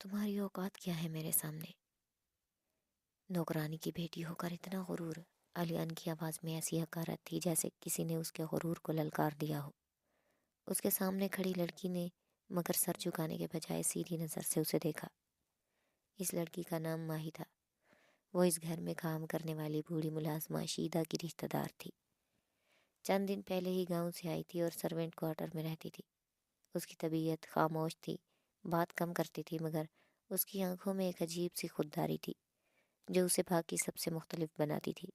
تمہاری اوقات کیا ہے میرے سامنے؟ نوکرانی کی بیٹی ہو کر اتنا غرور؟ علیان کی آواز میں ایسی حقارت تھی جیسے کسی نے اس کے غرور کو للکار دیا ہو۔ اس کے سامنے کھڑی لڑکی نے مگر سر جھکانے کے بجائے سیدھی نظر سے اسے دیکھا۔ اس لڑکی کا نام ماہی تھا۔ وہ اس گھر میں کام کرنے والی بوڑھی ملازمہ شیدہ کی رشتہ دار تھی۔ چند دن پہلے ہی گاؤں سے آئی تھی اور سرونٹ کوارٹر میں رہتی تھی۔ اس کی طبیعت خاموش تھی، بات کم کرتی تھی، مگر اس کی آنکھوں میں ایک عجیب سی خودداری تھی جو اسے باقی سب سے مختلف بناتی تھی۔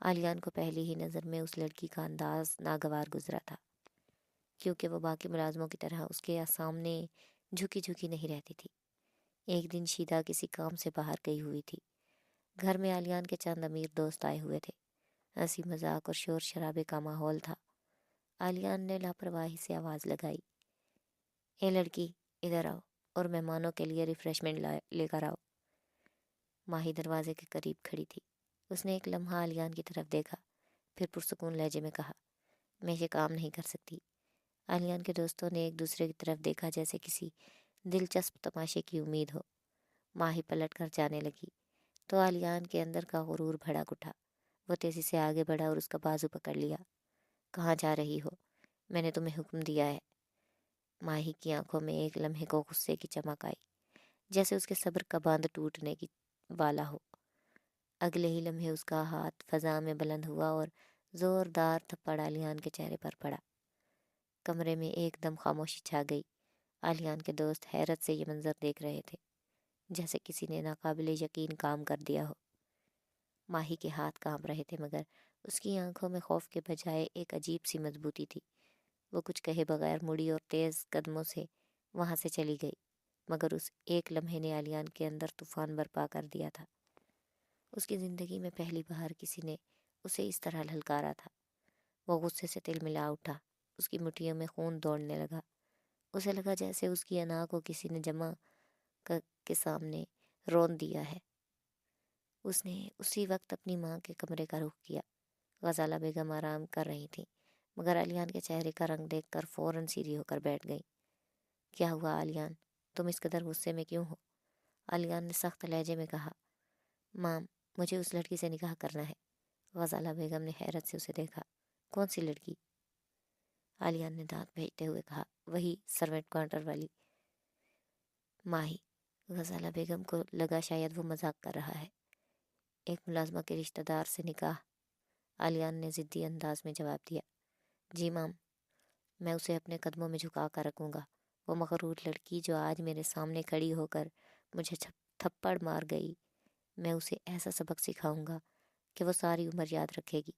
علیان کو پہلی ہی نظر میں اس لڑکی کا انداز ناگوار گزرا تھا، کیونکہ وہ باقی ملازموں کی طرح اس کے سامنے جھکی جھکی نہیں رہتی تھی۔ ایک دن شیدہ کسی کام سے باہر گئی ہوئی تھی۔ گھر میں علیان کے چند امیر دوست آئے ہوئے تھے۔ ہنسی مذاق اور شور شرابے کا ماحول تھا۔ علیان نے لاپرواہی سے آواز لگائی، اے لڑکی، ادھر آؤ اور مہمانوں کے لیے ریفریشمنٹ لے کر آؤ۔ ماہی دروازے کے قریب کھڑی تھی۔ اس نے ایک لمحہ علیان کی طرف دیکھا، پھر پرسکون لہجے میں کہا، میں یہ کام نہیں کر سکتی۔ علیان کے دوستوں نے ایک دوسرے کی طرف دیکھا جیسے کسی دلچسپ تماشے کی امید ہو۔ ماہی پلٹ کر جانے لگی تو علیان کے اندر کا غرور بھڑک اٹھا۔ وہ تیزی سے آگے بڑھا اور اس کا بازو پکڑ لیا۔ کہاں جا رہی ہو؟ میں نے تمہیں حکم دیا ہے۔ ماہی کی آنکھوں میں ایک لمحے کو غصے کی چمک آئی، جیسے اس کے صبر کا باندھ ٹوٹنے کی والا ہو۔ اگلے ہی لمحے اس کا ہاتھ فضا میں بلند ہوا اور زوردار تھپڑ علیان کے چہرے پر پڑا۔ کمرے میں ایک دم خاموشی چھا گئی۔ علیان کے دوست حیرت سے یہ منظر دیکھ رہے تھے، جیسے کسی نے ناقابل یقین کام کر دیا ہو۔ ماہی کے ہاتھ کانپ رہے تھے، مگر اس کی آنکھوں میں خوف کے بجائے ایک عجیب سی مضبوطی تھی۔ وہ کچھ کہے بغیر مڑی اور تیز قدموں سے وہاں سے چلی گئی، مگر اس ایک لمحے نے علیان کے اندر طوفان برپا کر دیا تھا۔ اس کی زندگی میں پہلی بار کسی نے اسے اس طرح للکارا تھا۔ وہ غصے سے تلملا اٹھا۔ اس کی مٹھیوں میں خون دوڑنے لگا۔ اسے لگا جیسے اس کی انا کو کسی نے جمع کے سامنے رون دیا ہے۔ اس نے اسی وقت اپنی ماں کے کمرے کا رخ کیا۔ غزالہ بیگم آرام کر رہی تھیں، مگر علیان کے چہرے کا رنگ دیکھ کر فوراً سیدھی ہو کر بیٹھ گئیں۔ کیا ہوا علیان؟ تم اس قدر غصے میں کیوں ہو؟ علیان نے سخت لہجے میں کہا، ماں، مجھے اس لڑکی سے نکاح کرنا ہے۔ غزالہ بیگم نے حیرت سے اسے دیکھا۔ کون سی لڑکی؟ علیان نے دانت بھیجتے ہوئے کہا، وہی سرونٹ کوارٹر والی۔ ماہی، غزالہ بیگم کو لگا شاید وہ مذاق کر رہا ہے۔ ایک ملازمہ کے رشتہ دار سے نکاح؟ علیان نے ضدی انداز میں جواب دیا، جی مام، میں اسے اپنے قدموں میں جھکا کر رکھوں گا۔ وہ مغرور لڑکی جو آج میرے سامنے کھڑی ہو کر مجھے تھپڑ مار گئی، میں اسے ایسا سبق سکھاؤں گا کہ وہ ساری عمر یاد رکھے گی۔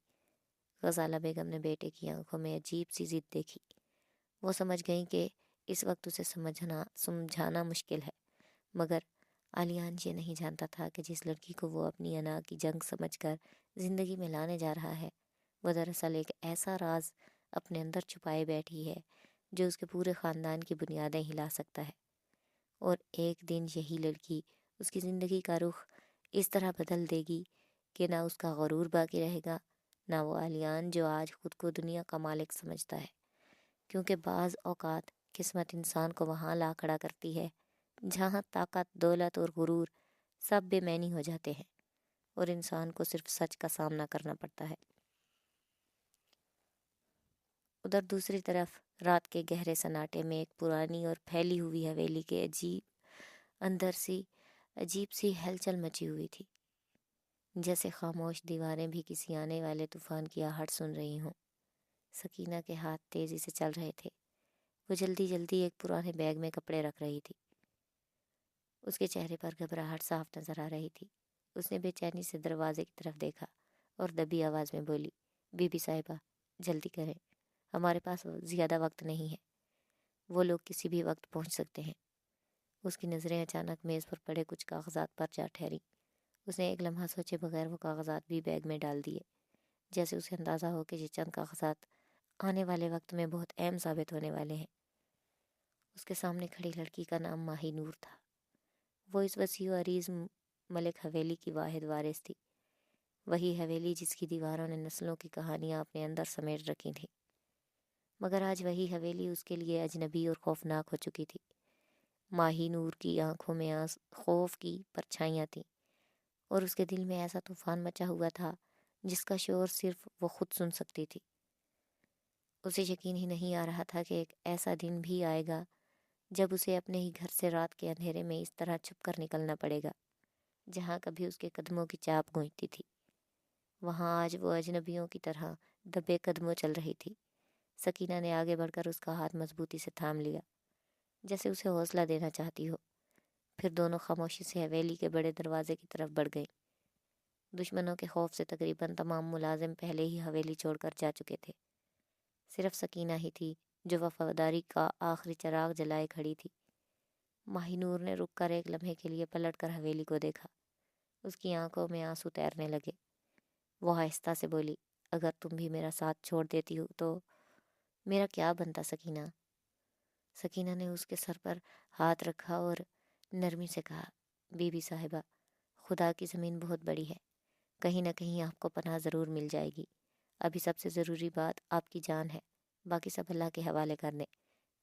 غزالہ بیگم نے بیٹے کی آنکھوں میں عجیب سی ضد دیکھی۔ وہ سمجھ گئیں کہ اس وقت اسے سمجھانا مشکل ہے، مگر علیان یہ نہیں جانتا تھا کہ جس لڑکی کو وہ اپنی انا کی جنگ سمجھ کر زندگی میں لانے جا رہا ہے، وہ دراصل ایک ایسا راز اپنے اندر چھپائے بیٹھی ہے جو اس کے پورے خاندان کی بنیادیں ہلا سکتا ہے۔ اور ایک دن یہی لڑکی اس کی زندگی کا رخ اس طرح بدل دے گی کہ نہ اس کا غرور باقی رہے گا، نہ وہ علیان جو آج خود کو دنیا کا مالک سمجھتا ہے، کیونکہ بعض اوقات قسمت انسان کو وہاں لا کھڑا کرتی ہے جہاں طاقت، دولت اور غرور سب بے معنی ہو جاتے ہیں اور انسان کو صرف سچ کا سامنا کرنا پڑتا ہے۔ ادھر دوسری طرف رات کے گہرے سناٹے میں ایک پرانی اور پھیلی ہوئی حویلی کے اندر سی عجیب سی ہلچل مچی ہوئی تھی، جیسے خاموش دیواریں بھی کسی آنے والے طوفان کی آہٹ سن رہی ہوں۔ سکینہ کے ہاتھ تیزی سے چل رہے تھے۔ وہ جلدی جلدی ایک پرانے بیگ میں کپڑے رکھ رہی تھی۔ اس کے چہرے پر گھبراہٹ صاف نظر آ رہی تھی۔ اس نے بے چینی سے دروازے کی طرف دیکھا اور دبی آواز میں بولی، بی بی صاحبہ، جلدی کریں، ہمارے پاس زیادہ وقت نہیں ہے۔ وہ لوگ کسی بھی وقت پہنچ سکتے ہیں۔ اس کی نظریں اچانک میز پر پڑے کچھ کاغذات پر جا ٹھہری۔ اس نے ایک لمحہ سوچے بغیر وہ کاغذات بھی بیگ میں ڈال دیے، جیسے اسے اندازہ ہو کہ یہ چند کاغذات آنے والے وقت میں بہت اہم ثابت ہونے والے ہیں۔ اس کے سامنے کھڑی لڑکی کا نام ماہی نور تھا۔ وہ اس وسیع و عریض ملک حویلی کی واحد وارث تھی، وہی حویلی جس کی دیواروں نے نسلوں کی کہانیاں اپنے اندر سمیٹ رکھی تھیں، مگر آج وہی حویلی اس کے لیے اجنبی اور خوفناک ہو چکی تھی۔ ماہی نور کی آنکھوں میں خوف کی پرچھائیاں تھیں، اور اس کے دل میں ایسا طوفان مچا ہوا تھا جس کا شور صرف وہ خود سن سکتی تھی۔ اسے یقین ہی نہیں آ رہا تھا کہ ایک ایسا دن بھی آئے گا جب اسے اپنے ہی گھر سے رات کے اندھیرے میں اس طرح چھپ کر نکلنا پڑے گا جہاں کبھی اس کے قدموں کی چاپ گونجتی تھی، وہاں آج وہ اجنبیوں کی طرح دبے قدموں چل رہی تھی۔ سکینہ نے آگے بڑھ کر اس کا ہاتھ مضبوطی سے تھام لیا، جیسے اسے حوصلہ دینا چاہتی ہو۔ پھر دونوں خاموشی سے حویلی کے بڑے دروازے کی طرف بڑھ گئیں۔ دشمنوں کے خوف سے تقریباً تمام ملازم پہلے ہی حویلی چھوڑ کر جا چکے تھے۔ صرف سکینہ ہی تھی جو وفاداری کا آخری چراغ جلائے کھڑی تھی۔ ماہی نور نے رک کر ایک لمحے کے لیے پلٹ کر حویلی کو دیکھا۔ اس کی آنکھوں میں آنسو تیرنے لگے۔ وہ آہستہ سے بولی، اگر تم بھی میرا ساتھ چھوڑ دیتی ہو تو میرا کیا بنتا سکینہ؟ سکینہ نے اس کے سر پر ہاتھ رکھا اور نرمی سے کہا، بی بی صاحبہ، خدا کی زمین بہت بڑی ہے، کہیں نہ کہیں آپ کو پناہ ضرور مل جائے گی۔ ابھی سب سے ضروری بات آپ کی جان ہے، باقی سب اللہ کے حوالے کر دیں۔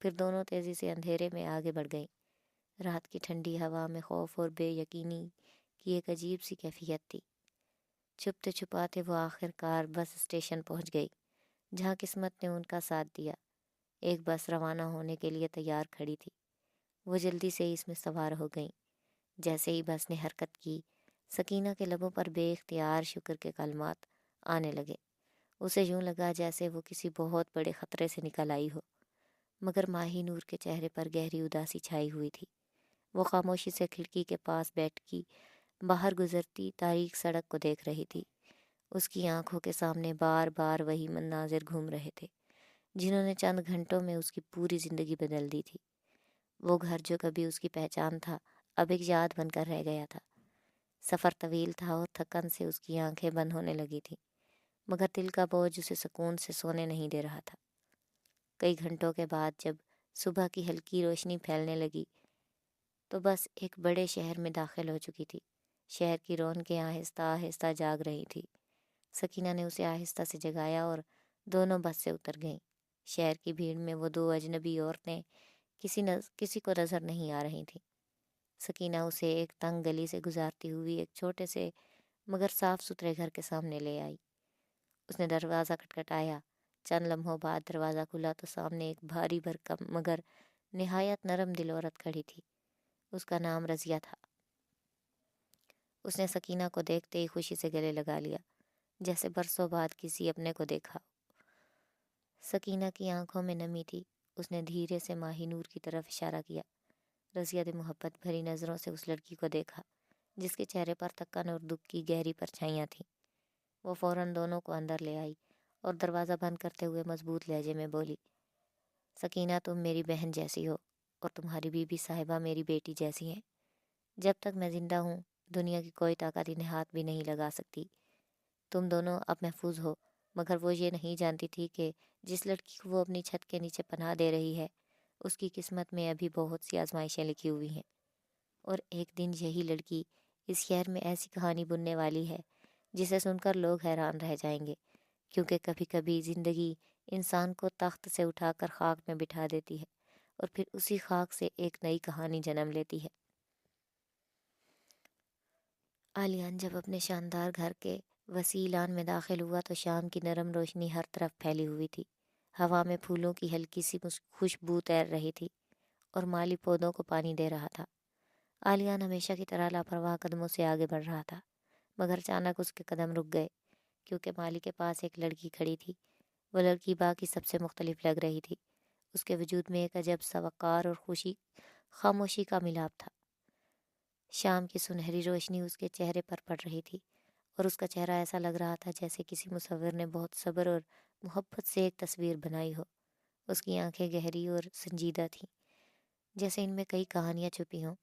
پھر دونوں تیزی سے اندھیرے میں آگے بڑھ گئیں۔ رات کی ٹھنڈی ہوا میں خوف اور بے یقینی کی ایک عجیب سی کیفیت تھی۔ چھپتے چھپاتے وہ آخر کار بس اسٹیشن پہنچ گئی، جہاں قسمت نے ان کا ساتھ دیا۔ ایک بس روانہ ہونے کے لیے تیار کھڑی تھی۔ وہ جلدی سے اس میں سوار ہو گئیں۔ جیسے ہی بس نے حرکت کی، سکینہ کے لبوں پر بے اختیار شکر کے کلمات آنے لگے۔ اسے یوں لگا جیسے وہ کسی بہت بڑے خطرے سے نکل آئی ہو، مگر ماہی نور کے چہرے پر گہری اداسی چھائی ہوئی تھی۔ وہ خاموشی سے کھڑکی کے پاس بیٹھ کی باہر گزرتی تاریک سڑک کو دیکھ رہی تھی۔ اس کی آنکھوں کے سامنے بار بار وہی مناظر گھوم رہے تھے جنہوں نے چند گھنٹوں میں اس کی پوری زندگی بدل دی تھی۔ وہ گھر جو کبھی اس کی پہچان تھا، اب ایک یاد بن کر رہ گیا تھا۔ سفر طویل تھا اور تھکن سے اس کی آنکھیں بند ہونے لگی تھیں، مگر دل کا بوجھ اسے سکون سے سونے نہیں دے رہا تھا۔ کئی گھنٹوں کے بعد جب صبح کی ہلکی روشنی پھیلنے لگی تو بس ایک بڑے شہر میں داخل ہو چکی تھی۔ شہر کی رونقیں آہستہ آہستہ جاگ رہی تھی۔ سکینہ نے اسے آہستہ سے جگایا اور دونوں بس سے اتر گئیں۔ شہر کی بھیڑ میں وہ دو اجنبی عورتیں کسی کو نظر نہیں آ رہی تھیں۔ سکینہ اسے ایک تنگ گلی سے گزارتی ہوئی ایک چھوٹے سے مگر صاف ستھرے گھر کے سامنے لے آئی۔ اس نے دروازہ کھٹکھٹایا۔ چند لمحوں بعد دروازہ کھلا تو سامنے ایک بھاری بھرکم مگر نہایت نرم دل عورت کھڑی تھی۔ اس کا نام رضیہ تھا۔ اس نے سکینہ کو دیکھتے ہی خوشی سے گلے لگا لیا، جیسے برسوں بعد کسی اپنے کو دیکھا۔ سکینہ کی آنکھوں میں نمی تھی۔ اس نے دھیرے سے ماہی نور کی طرف اشارہ کیا۔ رضیہ نے محبت بھری نظروں سے اس لڑکی کو دیکھا جس کے چہرے پر تھکن اور دکھ کی گہری پرچھائیاں تھیں۔ وہ فوراً دونوں کو اندر لے آئی اور دروازہ بند کرتے ہوئے مضبوط لہجے میں بولی، سکینہ، تم میری بہن جیسی ہو اور تمہاری بی بی صاحبہ میری بیٹی جیسی ہیں۔ جب تک میں زندہ ہوں دنیا کی کوئی طاقت انہیں ہاتھ بھی نہیں لگا سکتی۔ تم دونوں اب محفوظ ہو، مگر وہ یہ نہیں جانتی تھی کہ جس لڑکی کو وہ اپنی چھت کے نیچے پناہ دے رہی ہے اس کی قسمت میں ابھی بہت سی آزمائشیں لکھی ہوئی ہیں، اور ایک دن یہی لڑکی اس شہر میں ایسی کہانی بننے والی ہے جسے سن کر لوگ حیران رہ جائیں گے، کیونکہ کبھی کبھی زندگی انسان کو تخت سے اٹھا کر خاک میں بٹھا دیتی ہے اور پھر اسی خاک سے ایک نئی کہانی جنم لیتی ہے۔ عالیان جب اپنے شاندار گھر کے وسیع لان میں داخل ہوا تو شام کی نرم روشنی ہر طرف پھیلی ہوئی تھی۔ ہوا میں پھولوں کی ہلکی سی خوشبو تیر رہی تھی اور مالی پودوں کو پانی دے رہا تھا۔ عالیان ہمیشہ کی طرح لاپرواہ قدموں سے آگے بڑھ رہا تھا، مگر اچانک اس کے قدم رک گئے کیونکہ مالی کے پاس ایک لڑکی کھڑی تھی۔ وہ لڑکی باقی سب سے مختلف لگ رہی تھی۔ اس کے وجود میں ایک عجب سا وقار اور خاموشی کا ملاپ تھا۔ شام کی سنہری روشنی اس کے چہرے پر پڑ رہی تھی اور اس کا چہرہ ایسا لگ رہا تھا جیسے کسی مصور نے بہت صبر اور محبت سے ایک تصویر بنائی ہو۔ اس کی آنکھیں گہری اور سنجیدہ تھیں، جیسے ان میں کئی کہانیاں چھپی ہوں۔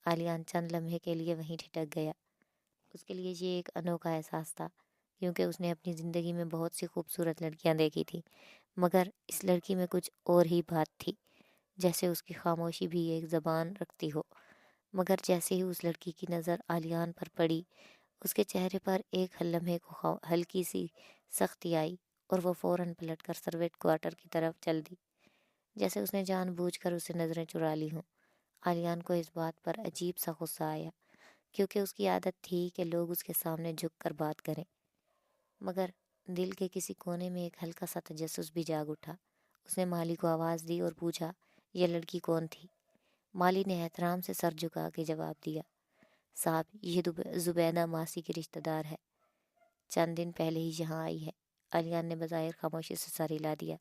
عالیان چند لمحے کے لیے وہیں ٹھٹک گیا۔ اس کے لیے یہ ایک انوکھا احساس تھا، کیونکہ اس نے اپنی زندگی میں بہت سی خوبصورت لڑکیاں دیکھی تھیں، مگر اس لڑکی میں کچھ اور ہی بات تھی، جیسے اس کی خاموشی بھی ایک زبان رکھتی ہو۔ مگر جیسے ہی اس لڑکی کی نظر عالیان پر پڑی، اس کے چہرے پر ایک لمحے کو ہلکی سی سختی آئی اور وہ فوراً پلٹ کر سرویٹ کوارٹر کی طرف چل دی، جیسے اس نے جان بوجھ کر اسے نظریں چرا لی ہوں۔ آلیان کو اس بات پر عجیب سا غصہ آیا، کیونکہ اس کی عادت تھی کہ لوگ اس کے سامنے جھک کر بات کریں، مگر دل کے کسی کونے میں ایک ہلکا سا تجسس بھی جاگ اٹھا۔ اس نے مالی کو آواز دی اور پوچھا، یہ لڑکی کون تھی؟ مالی نے احترام سے سر جھکا کے جواب دیا، صاحب یہ زبیدہ ماسی کی رشتہ دار ہے، چند دن پہلے ہی یہاں آئی ہے۔ آلیان نے بظاہر خاموشی سے سر ہلا دیا،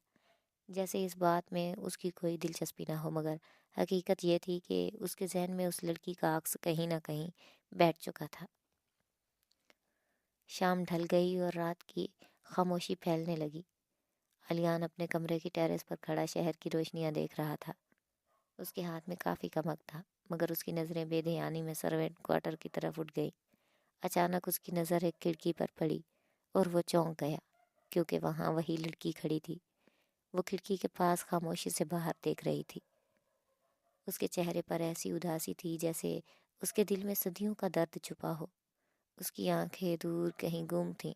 جیسے اس بات میں اس کی کوئی دلچسپی نہ ہو، مگر حقیقت یہ تھی کہ اس کے ذہن میں اس لڑکی کا عکس کہیں نہ کہیں بیٹھ چکا تھا۔ شام ڈھل گئی اور رات کی خاموشی پھیلنے لگی۔ آلیان اپنے کمرے کی ٹیرس پر کھڑا شہر کی روشنیاں دیکھ رہا تھا۔ اس کے ہاتھ میں کافی کا مگ تھا، مگر اس کی نظریں بے دھیانی میں سرونٹ کوارٹر کی طرف اٹھ گئی۔ اچانک اس کی نظر ایک کھڑکی پر پڑی اور وہ چونک گیا، کیونکہ وہاں وہی لڑکی کھڑی تھی۔ وہ کھڑکی کے پاس خاموشی سے باہر دیکھ رہی تھی۔ اس کے چہرے پر ایسی اداسی تھی جیسے اس کے دل میں صدیوں کا درد چھپا ہو۔ اس کی آنکھیں دور کہیں گم تھیں۔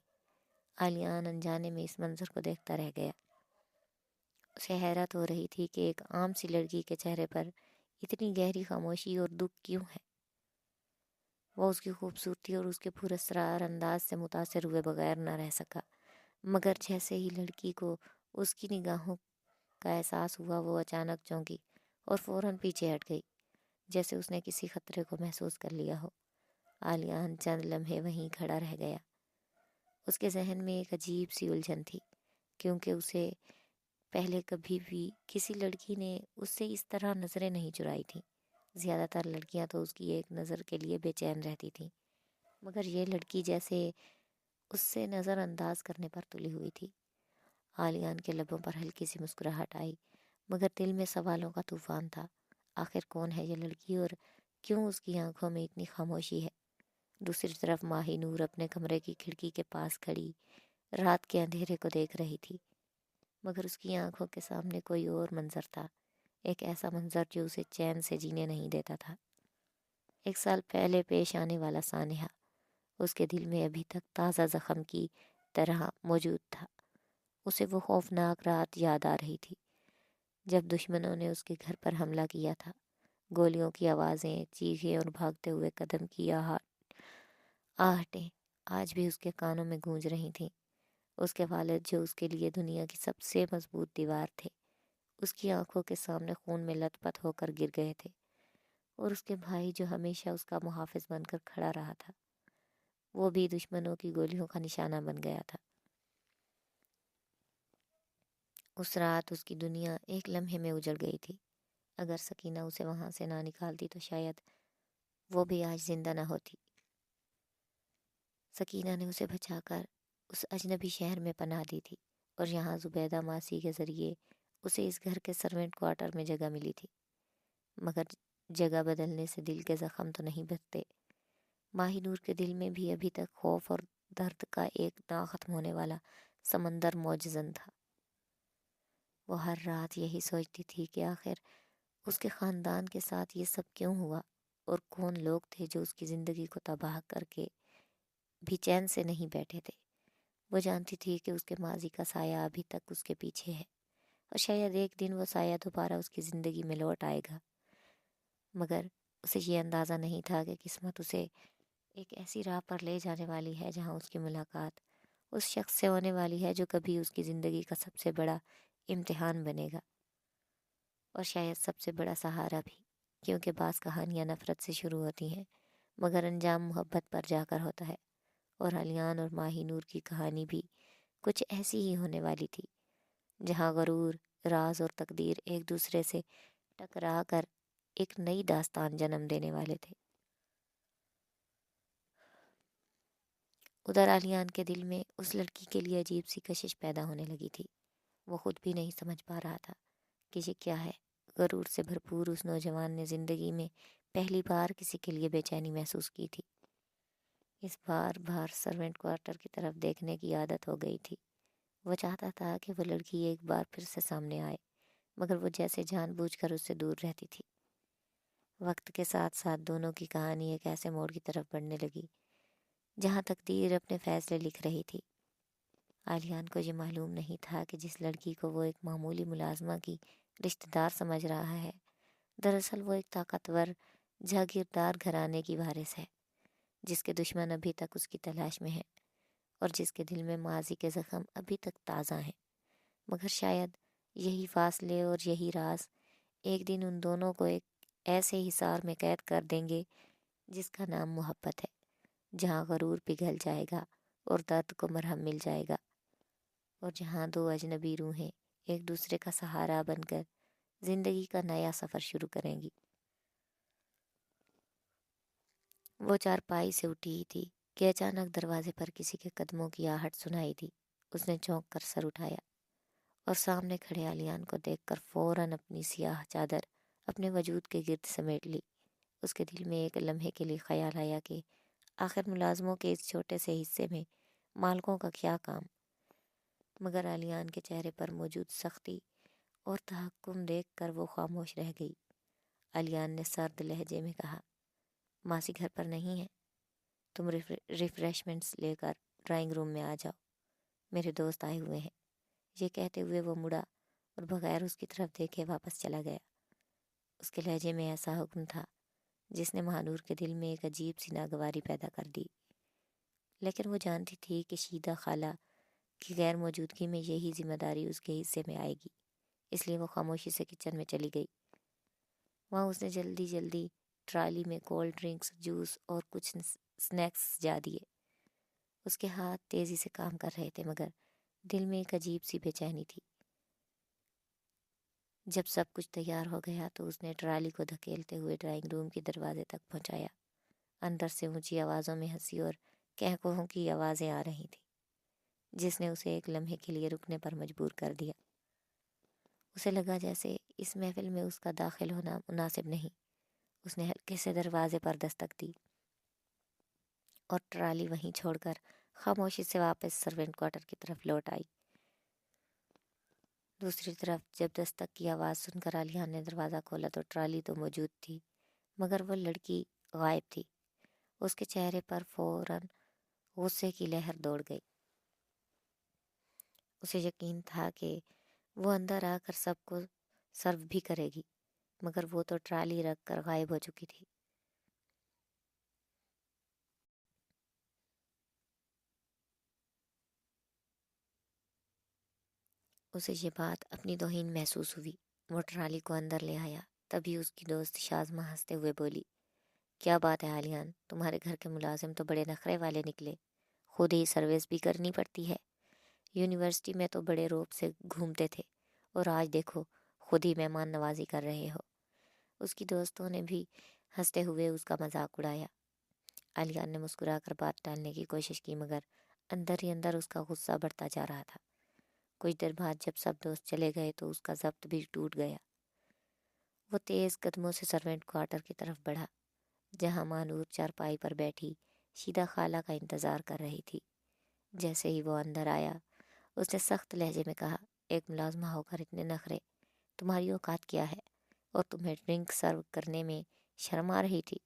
آلیان انجانے میں اس منظر کو دیکھتا رہ گیا۔ اسے حیرت ہو رہی تھی کہ ایک عام سی لڑکی کے چہرے پر اتنی گہری خاموشی اور دکھ کیوں ہے۔ وہ اس کی خوبصورتی اور اس کے پراسرار انداز سے متاثر ہوئے بغیر نہ رہ سکا، مگر جیسے ہی لڑکی کو اس کی نگاہوں کا احساس ہوا، وہ اچانک چونکی اور فوراً پیچھے ہٹ گئی، جیسے اس نے کسی خطرے کو محسوس کر لیا ہو۔ آلیان چند لمحے وہیں کھڑا رہ گیا۔ اس کے ذہن میں ایک عجیب سی الجھن تھی، کیونکہ اسے پہلے کبھی بھی کسی لڑکی نے اس سے اس طرح نظریں نہیں چرائی تھیں۔ زیادہ تر لڑکیاں تو اس کی ایک نظر کے لیے بے چین رہتی تھیں، مگر یہ لڑکی جیسے اس سے نظر انداز کرنے پر تلی ہوئی تھی۔ آلیان کے لبوں پر ہلکی سی مسکراہٹ آئی، مگر دل میں سوالوں کا طوفان تھا۔ آخر کون ہے یہ لڑکی اور کیوں اس کی آنکھوں میں اتنی خاموشی ہے؟ دوسری طرف ماہی نور اپنے کمرے کی کھڑکی کے پاس کھڑی رات کے اندھیرے کو دیکھ رہی تھی، مگر اس کی آنکھوں کے سامنے کوئی اور منظر تھا، ایک ایسا منظر جو اسے چین سے جینے نہیں دیتا تھا۔ 1 سال پہلے پیش آنے والا سانحہ اس کے دل میں ابھی تک تازہ زخم کی طرح موجود تھا۔ اسے وہ خوفناک رات یاد آ رہی تھی جب دشمنوں نے اس کے گھر پر حملہ کیا تھا۔ گولیوں کی آوازیں، چیخیں اور بھاگتے ہوئے قدم کی آہٹیں آج بھی اس کے کانوں میں گونج رہی تھیں۔ اس کے والد جو اس کے لیے دنیا کی سب سے مضبوط دیوار تھے، اس کی آنکھوں کے سامنے خون میں لت پت ہو کر گر گئے تھے، اور اس کے بھائی جو ہمیشہ اس کا محافظ بن کر کھڑا رہا تھا، وہ بھی دشمنوں کی گولیوں کا نشانہ بن گیا تھا۔ اس رات اس کی دنیا ایک لمحے میں اجڑ گئی تھی۔ اگر سکینہ اسے وہاں سے نہ نکالتی تو شاید وہ بھی آج زندہ نہ ہوتی۔ سکینہ نے اسے بچا کر اس اجنبی شہر میں پناہ دی تھی، اور یہاں زبیدہ ماسی کے ذریعے اسے اس گھر کے سرونٹ کوارٹر میں جگہ ملی تھی۔ مگر جگہ بدلنے سے دل کے زخم تو نہیں بھرتے۔ ماہی نور کے دل میں بھی ابھی تک خوف اور درد کا ایک نہ ختم ہونے والا سمندر موجزن تھا۔ وہ ہر رات یہی سوچتی تھی کہ آخر اس کے خاندان کے ساتھ یہ سب کیوں ہوا، اور کون لوگ تھے جو اس کی زندگی کو تباہ کر کے بھی چین سے نہیں بیٹھے تھے۔ وہ جانتی تھی کہ اس کے ماضی کا سایہ ابھی تک اس کے پیچھے ہے، اور شاید ایک دن وہ سایہ دوبارہ اس کی زندگی میں لوٹ آئے گا، مگر اسے یہ اندازہ نہیں تھا کہ قسمت اسے ایک ایسی راہ پر لے جانے والی ہے جہاں اس کی ملاقات اس شخص سے ہونے والی ہے جو کبھی اس کی زندگی کا سب سے بڑا امتحان بنے گا، اور شاید سب سے بڑا سہارا بھی، کیونکہ بعض کہانیاں نفرت سے شروع ہوتی ہیں مگر انجام محبت پر جا کر ہوتا ہے، اور آلیان اور ماہی نور کی کہانی بھی کچھ ایسی ہی ہونے والی تھی، جہاں غرور، راز اور تقدیر ایک دوسرے سے ٹکرا کر ایک نئی داستان جنم دینے والے تھے۔ ادھر آلیان کے دل میں اس لڑکی کے لیے عجیب سی کشش پیدا ہونے لگی تھی۔ وہ خود بھی نہیں سمجھ پا رہا تھا کہ یہ کیا ہے۔ غرور سے بھرپور اس نوجوان نے زندگی میں پہلی بار کسی کے لیے بے چینی محسوس کی تھی۔ اس بار بار سرونٹ کوارٹر کی طرف دیکھنے کی عادت ہو گئی تھی۔ وہ چاہتا تھا کہ وہ لڑکی ایک بار پھر سے سامنے آئے، مگر وہ جیسے جان بوجھ کر اس سے دور رہتی تھی۔ وقت کے ساتھ ساتھ دونوں کی کہانی ایک ایسے موڑ کی طرف بڑھنے لگی جہاں تقدیر اپنے فیصلے لکھ رہی تھی۔ آلیان کو یہ معلوم نہیں تھا کہ جس لڑکی کو وہ ایک معمولی ملازمہ کی رشتہ دار سمجھ رہا ہے، دراصل وہ ایک طاقتور جاگیردار گھرانے کی وارث ہے، جس کے دشمن ابھی تک اس کی تلاش میں ہیں اور جس کے دل میں ماضی کے زخم ابھی تک تازہ ہیں۔ مگر شاید یہی فاصلے اور یہی راز ایک دن ان دونوں کو ایک ایسے حصار میں قید کر دیں گے جس کا نام محبت ہے، جہاں غرور پگھل جائے گا اور درد کو مرہم مل جائے گا، اور جہاں دو اجنبی روحیں ایک دوسرے کا سہارا بن کر زندگی کا نیا سفر شروع کریں گی۔ وہ چارپائی سے اٹھی ہی تھی کہ اچانک دروازے پر کسی کے قدموں کی آہٹ سنائی دی۔ اس نے چونک کر سر اٹھایا اور سامنے کھڑے علیان کو دیکھ کر فوراً اپنی سیاہ چادر اپنے وجود کے گرد سمیٹ لی۔ اس کے دل میں ایک لمحے کے لیے خیال آیا کہ آخر ملازموں کے اس چھوٹے سے حصے میں مالکوں کا کیا کام، مگر علیان کے چہرے پر موجود سختی اور تحکم دیکھ کر وہ خاموش رہ گئی۔ علیان نے سرد لہجے میں کہا، ماسی گھر پر نہیں ہے، تم ریفریشمنٹس لے کر ڈرائنگ روم میں آ جاؤ، میرے دوست آئے ہوئے ہیں۔ یہ کہتے ہوئے وہ مڑا اور بغیر اس کی طرف دیکھے واپس چلا گیا۔ اس کے لہجے میں ایسا حکم تھا جس نے مہانور کے دل میں ایک عجیب سی ناگواری پیدا کر دی، لیکن وہ جانتی تھی کہ شیدہ خالہ کی غیر موجودگی میں یہی ذمہ داری اس کے حصے میں آئے گی، اس لیے وہ خاموشی سے کچن میں چلی گئی۔ وہاں اس نے جلدی جلدی ٹرالی میں کولڈ ڈرنکس، جوس اور کچھ سنیکس سجا دیے۔ اس کے ہاتھ تیزی سے کام کر رہے تھے، مگر دل میں ایک عجیب سی بے چینی تھی۔ جب سب کچھ تیار ہو گیا تو اس نے ٹرالی کو دھکیلتے ہوئے ڈرائنگ روم کے دروازے تک پہنچایا۔ اندر سے اونچی آوازوں میں ہنسی اور کہکہوں کی آوازیں آ رہی تھیں، جس نے اسے ایک لمحے کے لیے رکنے پر مجبور کر دیا۔ اسے لگا جیسے اس محفل میں اس کا داخل ہونا مناسب نہیں۔ اس نے ہلکے سے دروازے پر دستک دی اور ٹرالی وہیں چھوڑ کر خاموشی سے واپس سرونٹ کوارٹر کی طرف لوٹ آئی۔ دوسری طرف جب دستک کی آواز سن کر علیان نے دروازہ کھولا تو ٹرالی تو موجود تھی، مگر وہ لڑکی غائب تھی۔ اس کے چہرے پر فوراً غصے کی لہر دوڑ گئی۔ اسے یقین تھا کہ وہ اندر آ کر سب کو سرو بھی کرے گی، مگر وہ تو ٹرالی رکھ کر غائب ہو چکی تھی۔ اسے یہ بات اپنی توہین محسوس ہوئی۔ وہ ٹرالی کو اندر لے آیا، تبھی اس کی دوست شازمہ ہنستے ہوئے بولی، کیا بات ہے علیان، تمہارے گھر کے ملازم تو بڑے نخرے والے نکلے، خود ہی سروس بھی کرنی پڑتی ہے۔ یونیورسٹی میں تو بڑے روب سے گھومتے تھے اور آج دیکھو خود ہی مہمان نوازی کر رہے ہو۔ اس کی دوستوں نے بھی ہنستے ہوئے اس کا مذاق اڑایا۔ علیان نے مسکرا کر بات ٹالنے کی کوشش کی، مگر اندر ہی اندر اس کا غصہ بڑھتا جا رہا تھا۔ کچھ دیر بعد جب سب دوست چلے گئے تو اس کا ضبط بھی ٹوٹ گیا۔ وہ تیز قدموں سے سرونٹ کوارٹر کی طرف بڑھا، جہاں مانور چارپائی پر بیٹھی شیدہ خالہ کا انتظار کر رہی تھی۔ جیسے ہی وہ اندر آیا، اس نے سخت لہجے میں کہا، ایک ملازمہ ہو کر اتنے نخرے، تمہاری اوقات کیا ہے؟ اور تمہیں ڈرنک سرو کرنے میں شرم آ رہی تھی؟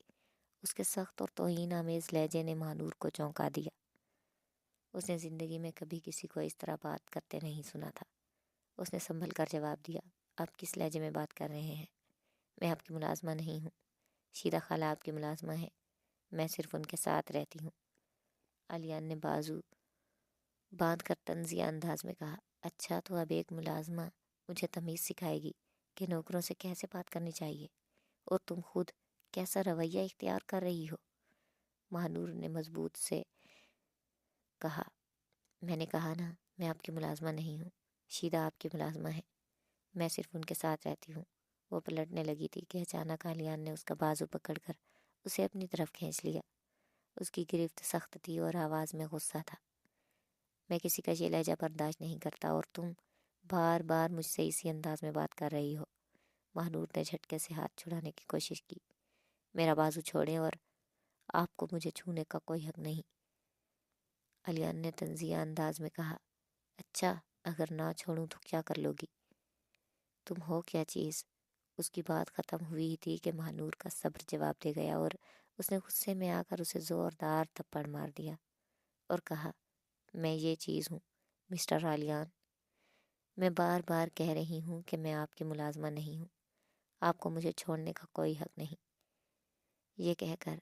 اس کے سخت اور توہین آمیز لہجے نے مانور کو چونکا دیا۔ اس نے زندگی میں کبھی کسی کو اس طرح بات کرتے نہیں سنا تھا۔ اس نے سنبھل کر جواب دیا، آپ کس لہجے میں بات کر رہے ہیں؟ میں آپ کی ملازمہ نہیں ہوں۔ شیدہ خالہ آپ کی ملازمہ ہے، میں صرف ان کے ساتھ رہتی ہوں۔ علیان نے بازو باندھ کر طنزیہ انداز میں کہا، اچھا تو اب ایک ملازمہ مجھے تمیز سکھائے گی کہ نوکروں سے کیسے بات کرنی چاہیے، اور تم خود کیسا رویہ اختیار کر رہی ہو؟ مہانور نے مضبوط سے کہا، میں نے کہا نا، میں آپ کی ملازمہ نہیں ہوں، شیدہ آپ کی ملازمہ ہے، میں صرف ان کے ساتھ رہتی ہوں۔ وہ پلٹنے لگی تھی کہ اچانک علیان نے اس کا بازو پکڑ کر اسے اپنی طرف کھینچ لیا۔ اس کی گرفت سخت تھی اور آواز میں غصہ تھا۔ میں کسی کا یہ لہجہ برداشت نہیں کرتا، اور تم بار بار مجھ سے اسی انداز میں بات کر رہی ہو۔ مہانور نے جھٹکے سے ہاتھ چھڑانے کی کوشش کی، میرا بازو چھوڑیں، اور آپ کو مجھے چھونے کا کوئی حق نہیں۔ علیان نے طنزیہ انداز میں کہا، اچھا اگر نہ چھوڑوں تو کیا کر لو گی؟ تم ہو کیا چیز؟ اس کی بات ختم ہوئی تھی کہ مہانور کا صبر جواب دے گیا، اور اس نے غصے میں آ کر اسے زوردار تھپڑ مار دیا اور کہا، میں یہ چیز ہوں مسٹر علیان، میں بار بار کہہ رہی ہوں کہ میں آپ کی ملازمہ نہیں ہوں۔ آپ کو مجھے چھوڑنے کا کوئی حق نہیں۔ یہ کہہ کر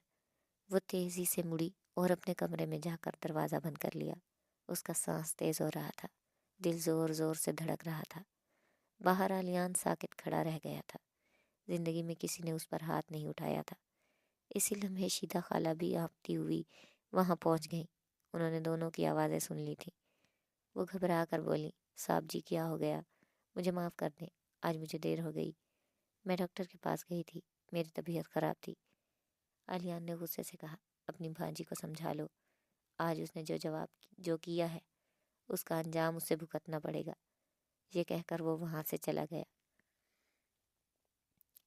وہ تیزی سے مڑی اور اپنے کمرے میں جا کر دروازہ بند کر لیا۔ اس کا سانس تیز ہو رہا تھا، دل زور زور سے دھڑک رہا تھا۔ باہر آلیان ساکت کھڑا رہ گیا تھا۔ زندگی میں کسی نے اس پر ہاتھ نہیں اٹھایا تھا۔ اسی لمحے شیدہ خالہ بھی آپتی ہوئی وہاں پہنچ گئیں۔ انہوں نے دونوں کی آوازیں سن لی تھیں۔ وہ گھبرا کر بولی، صاحب جی کیا ہو گیا؟ مجھے معاف کر دیں، آج مجھے دیر ہو گئی۔ میں ڈاکٹر کے پاس گئی تھی، میری طبیعت خراب تھی۔ آلیان نے غصے سے کہا، اپنی بھانجی کو سمجھا لو، آج اس نے جو کیا ہے اس کا انجام اسے بھگتنا پڑے گا۔ یہ کہہ کر وہ وہاں سے چلا گیا۔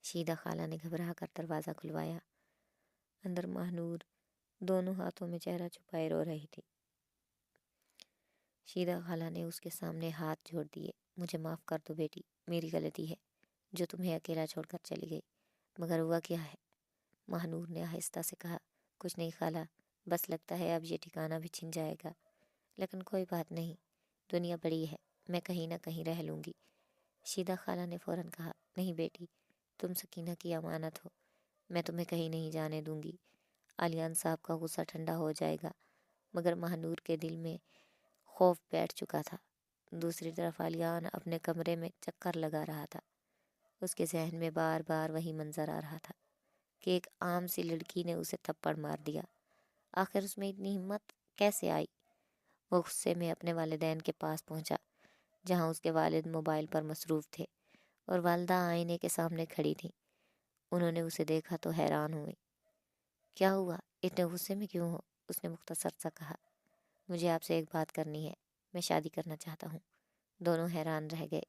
شیدہ خالہ نے گھبرا کر دروازہ کھلوایا۔ اندر ماہنور دونوں ہاتھوں میں چہرہ چھپائے رو رہی تھی۔ شیدہ خالہ نے اس کے سامنے ہاتھ جوڑ دیے۔ مجھے معاف کر دو بیٹی، میری غلطی ہے جو تمہیں اکیلا چھوڑ کر چلی گئی۔ مگر ہوا کیا ہے؟ ماہنور نے آہستہ سے کہا، کچھ نہیں خالہ، بس لگتا ہے اب یہ ٹھکانہ بھی چھن جائے گا، لیکن کوئی بات نہیں، دنیا بڑی ہے، میں کہیں نہ کہیں رہ لوں گی۔ شیدہ خالہ نے فوراً کہا، نہیں بیٹی، تم سکینہ کی امانت ہو، میں تمہیں کہیں نہیں جانے دوں گی۔ آلیان صاحب کا غصہ ٹھنڈا ہو جائے گا، مگر ماہنور کے دل میں خوف بیٹھ چکا تھا۔ دوسری طرف آلیان اپنے کمرے میں چکر لگا رہا تھا۔ اس کے ذہن میں بار بار وہی منظر آ رہا تھا کہ ایک عام سی لڑکی نے اسے تھپڑ مار دیا۔ آخر اس میں اتنی ہمت کیسے آئی؟ وہ غصے میں اپنے والدین کے پاس پہنچا، جہاں اس کے والد موبائل پر مصروف تھے اور والدہ آئینے کے سامنے کھڑی تھیں۔ انہوں نے اسے دیکھا تو حیران ہوئے۔ کیا ہوا؟ اتنے غصے میں کیوں ہو؟ اس نے مختصر سا کہا، مجھے آپ سے ایک بات کرنی ہے، میں شادی کرنا چاہتا ہوں۔ دونوں حیران رہ گئے۔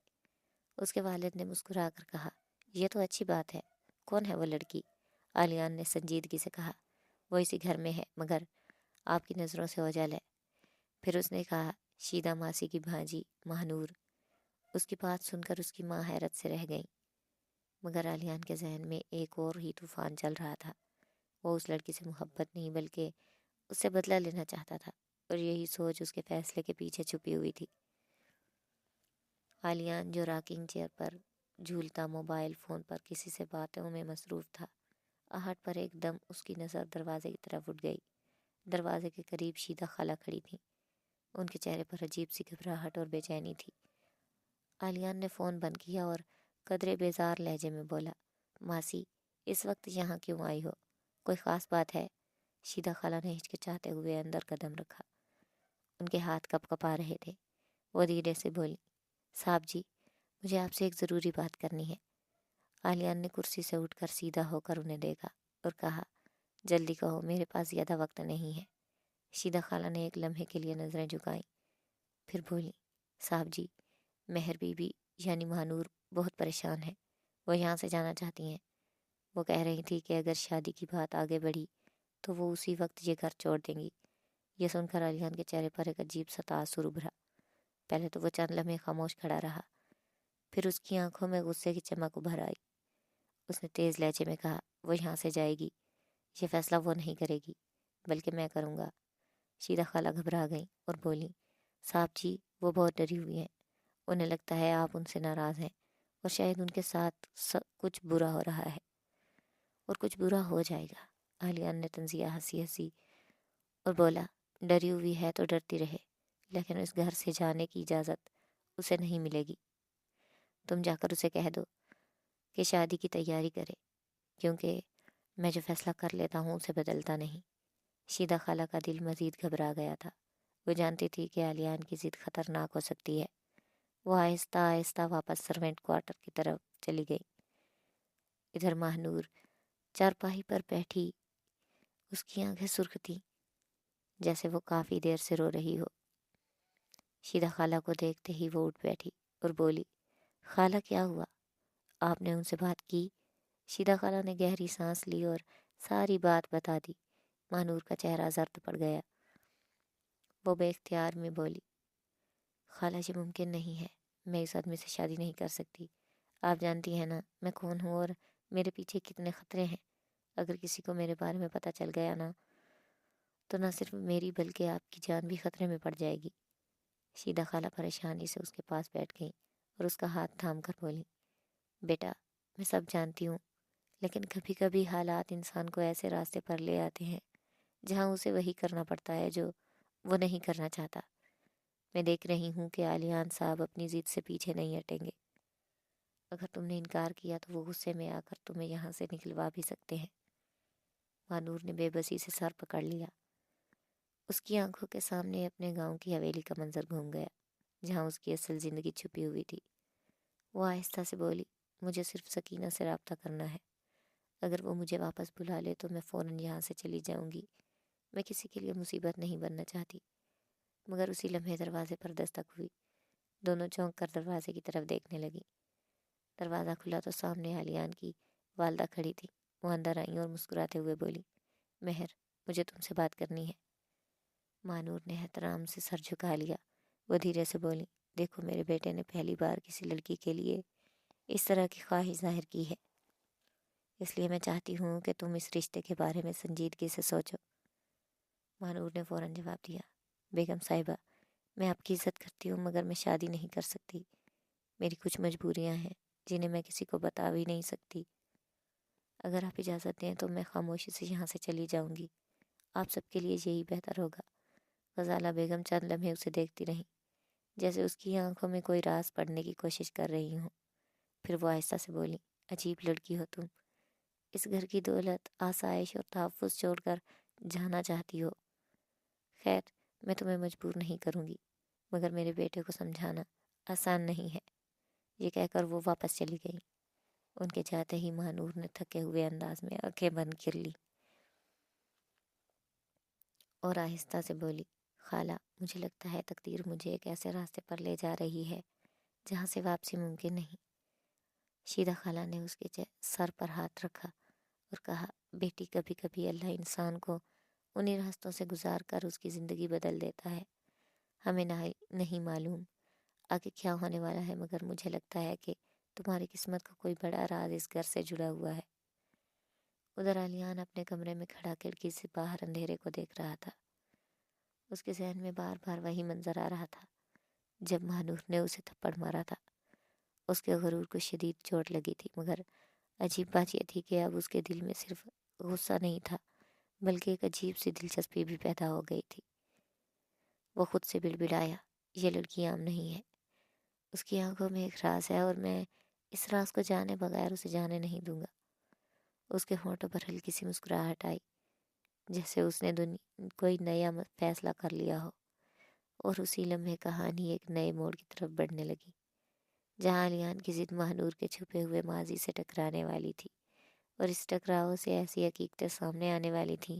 اس کے والد نے مسکرا کر کہا، یہ تو اچھی بات ہے، کون ہے وہ لڑکی؟ آلیان نے سنجیدگی سے کہا، وہ اسی گھر میں ہے، مگر آپ کی نظروں سے اوجھل ہے۔ پھر اس نے کہا، شیدہ ماسی کی بھانجی ماہنور۔ اس کی بات سن کر اس کی ماں حیرت سے رہ گئیں، مگر آلیان کے ذہن میں ایک اور ہی طوفان چل رہا تھا۔ وہ اس لڑکی سے محبت نہیں بلکہ اس سے بدلہ لینا چاہتا تھا، اور یہی سوچ اس کے فیصلے کے پیچھے چھپی ہوئی تھی۔ آلیان جو راکنگ چیئر پر جھولتا موبائل فون پر کسی سے باتوں میں مصروف تھا، آہٹ پر ایک دم اس کی نظر دروازے کی طرف اٹھ گئی۔ دروازے کے قریب شیدہ خالہ کھڑی تھیں۔ ان کے چہرے پر عجیب سی گھبراہٹ اور بے چینی تھی۔ آلیان نے فون بند کیا اور قدرے بیزار لہجے میں بولا، ماسی اس وقت یہاں کیوں آئی ہو؟ کوئی خاص بات ہے؟ شیدہ خالہ نے ہچکچاتے ہوئے اندر قدم رکھا۔ ان کے ہاتھ کپ کپا رہے تھے۔ وہ دھیرے سے بولی، صاحب جی مجھے آپ سے ایک ضروری بات کرنی ہے۔ آلیان نے کرسی سے اٹھ کر سیدھا ہو کر انہیں دیکھا اور کہا، جلدی کہو، میرے پاس زیادہ وقت نہیں ہے۔ شیدہ خالہ نے ایک لمحے کے لیے نظریں جھکائیں، پھر بولی، صاحب جی مہر بی بی یعنی ماہنور بہت پریشان ہے، وہ یہاں سے جانا چاہتی ہیں۔ وہ کہہ رہی تھی کہ اگر شادی کی بات آگے بڑھی تو وہ اسی وقت یہ گھر چھوڑ دیں گی۔ یہ سن کر آلیان کے چہرے پر ایک عجیب سا تاثر ابھرا۔ پہلے تو وہ چند لمحے خاموش کھڑا رہا، پھر اس کی آنکھوں میں غصے کی چمک ابھر آئی۔ اس نے تیز لہجے میں کہا، وہ یہاں سے جائے گی، یہ فیصلہ وہ نہیں کرے گی بلکہ میں کروں گا۔ شیدہ خالہ گھبرا گئیں اور بولیں، صاحب جی وہ بہت ڈری ہوئی ہیں، انہیں لگتا ہے آپ ان سے ناراض ہیں اور شاید ان کے ساتھ کچھ برا ہو رہا ہے، اور کچھ برا ہو جائے گا۔ آلیان نے طنزیہ ہنسی اور بولا، ڈری ہوئی ہے تو ڈرتی رہے، لیکن اس گھر سے جانے کی اجازت اسے نہیں ملے گی۔ تم جا کر اسے کہہ دو کہ شادی کی تیاری کرے، کیونکہ میں جو فیصلہ کر لیتا ہوں اسے بدلتا نہیں۔ شیدہ خالہ کا دل مزید گھبرا گیا تھا۔ وہ جانتی تھی کہ آلیان کی ضد خطرناک ہو سکتی ہے۔ وہ آہستہ آہستہ واپس سروینٹ کوارٹر کی طرف چلی گئی۔ ادھر ماہنور چارپائی پر بیٹھی، اس کی آنکھیں سرخ تھیں جیسے وہ کافی دیر سے رو رہی ہو۔ شیدہ خالہ کو دیکھتے ہی وہ اٹھ بیٹھی اور بولی، خالہ کیا ہوا؟ آپ نے ان سے بات کی؟ شیدہ خالہ نے گہری سانس لی اور ساری بات بتا دی۔ ماہنور کا چہرہ زرد پڑ گیا۔ وہ بے اختیار میں بولی، خالہ یہ ممکن نہیں ہے، میں اس آدمی سے شادی نہیں کر سکتی۔ آپ جانتی ہیں نا میں کون ہوں اور میرے پیچھے کتنے خطرے ہیں۔ اگر کسی کو میرے بارے میں پتہ چل گیا نا تو نہ صرف میری بلکہ آپ کی جان بھی خطرے میں پڑ جائے گی۔ شیدہ خالہ پریشانی سے اس کے پاس بیٹھ گئیں اور اس کا ہاتھ تھام کر بولیں، بیٹا میں سب جانتی ہوں، لیکن کبھی کبھی حالات انسان کو ایسے راستے پر لے آتے ہیں جہاں اسے وہی کرنا پڑتا ہے جو وہ نہیں کرنا چاہتا۔ میں دیکھ رہی ہوں کہ عالیان صاحب اپنی ضد سے پیچھے نہیں ہٹیں گے۔ اگر تم نے انکار کیا تو وہ غصے میں آ کر تمہیں یہاں سے نکلوا بھی سکتے ہیں۔ مانور نے بے بسی سے سر پکڑ لیا۔ اس کی آنکھوں کے سامنے اپنے گاؤں کی حویلی کا منظر گھوم گیا جہاں اس کی اصل زندگی چھپی ہوئی تھی۔ وہ آہستہ سے بولی، مجھے صرف سکینہ سے رابطہ کرنا ہے۔ اگر وہ مجھے واپس بلا لے تو میں فوراً یہاں سے چلی جاؤں گی۔ میں کسی کے لیے مصیبت نہیں بننا چاہتی۔ مگر اسی لمحے دروازے پر دستک ہوئی۔ دونوں چونک کر دروازے کی طرف دیکھنے لگی۔ دروازہ کھلا تو سامنے عالیان کی والدہ کھڑی تھی۔ وہ اندر آئیں اور مسکراتے ہوئے بولی، مہر، مجھے تم سے بات کرنی ہے۔ مانور نے احترام سے سر جھکا لیا۔ وہ دھیرے سے بولی، دیکھو میرے بیٹے نے پہلی بار کسی لڑکی کے لیے اس طرح کی خواہش ظاہر کی ہے، اس لیے میں چاہتی ہوں کہ تم اس رشتے کے بارے میں سنجیدگی سے سوچو۔ مانور نے فوراً جواب دیا، بیگم صاحبہ، میں آپ کی عزت کرتی ہوں مگر میں شادی نہیں کر سکتی۔ میری کچھ مجبوریاں ہیں جنہیں میں کسی کو بتا بھی نہیں سکتی۔ اگر آپ اجازت دیں تو میں خاموشی سے یہاں سے چلی جاؤں گی۔ آپ سب کے لیے یہی بہتر ہوگا۔ غزالہ بیگم چند لمحے اسے دیکھتی رہیں، جیسے اس کی آنکھوں میں کوئی راز پڑھنے کی کوشش کر رہی ہوں۔ پھر وہ آہستہ سے بولی، عجیب لڑکی ہو تم، اس گھر کی دولت، آسائش اور تحفظ چھوڑ کر جانا چاہتی ہو۔ خیر، میں تمہیں مجبور نہیں کروں گی، مگر میرے بیٹے کو سمجھانا آسان نہیں ہے۔ یہ کہہ کر وہ واپس چلی گئی۔ ان کے جاتے ہی مانور نے تھکے ہوئے انداز میں آنکھیں بند کر لی اور آہستہ سے بولی، خالہ، مجھے لگتا ہے تقدیر مجھے ایک ایسے راستے پر لے جا رہی ہے جہاں سے واپسی ممکن نہیں۔ شیدہ خالہ نے اس کے سر پر ہاتھ رکھا اور کہا، بیٹی، کبھی کبھی اللہ انسان کو انہی راستوں سے گزار کر اس کی زندگی بدل دیتا ہے۔ ہمیں نہیں معلوم آگے کیا ہونے والا ہے، مگر مجھے لگتا ہے کہ تمہاری قسمت کا کوئی بڑا راز اس گھر سے جڑا ہوا ہے۔ ادھر علیان اپنے کمرے میں کھڑا کھڑکی سے باہر اندھیرے کو دیکھ رہا تھا۔ اس کے ذہن میں بار بار وہی منظر آ رہا تھا جب مانور نے اسے تھپڑ مارا تھا۔ اس کے غرور کو شدید چوٹ لگی تھی، مگر عجیب بات یہ تھی کہ اب اس کے دل میں صرف غصہ نہیں تھا بلکہ ایک عجیب سی دلچسپی بھی پیدا ہو گئی تھی۔ وہ خود سے بڑبڑایا، یہ لڑکی عام نہیں ہے، اس کی آنکھوں میں ایک راز ہے اور میں اس راز کو جانے بغیر اسے جانے نہیں دوں گا۔ اس کے ہونٹوں پر ہلکی سی مسکراہٹ آئی، جیسے اس نے کوئی نیا فیصلہ کر لیا ہو، اور اسی لمحے کہانی ایک نئے موڑ کی طرف بڑھنے لگی، جہاں علیان کی ضد مانور کے چھپے ہوئے ماضی سے ٹکرانے والی تھی، اور اس ٹکراؤ سے ایسی حقیقتیں سامنے آنے والی تھیں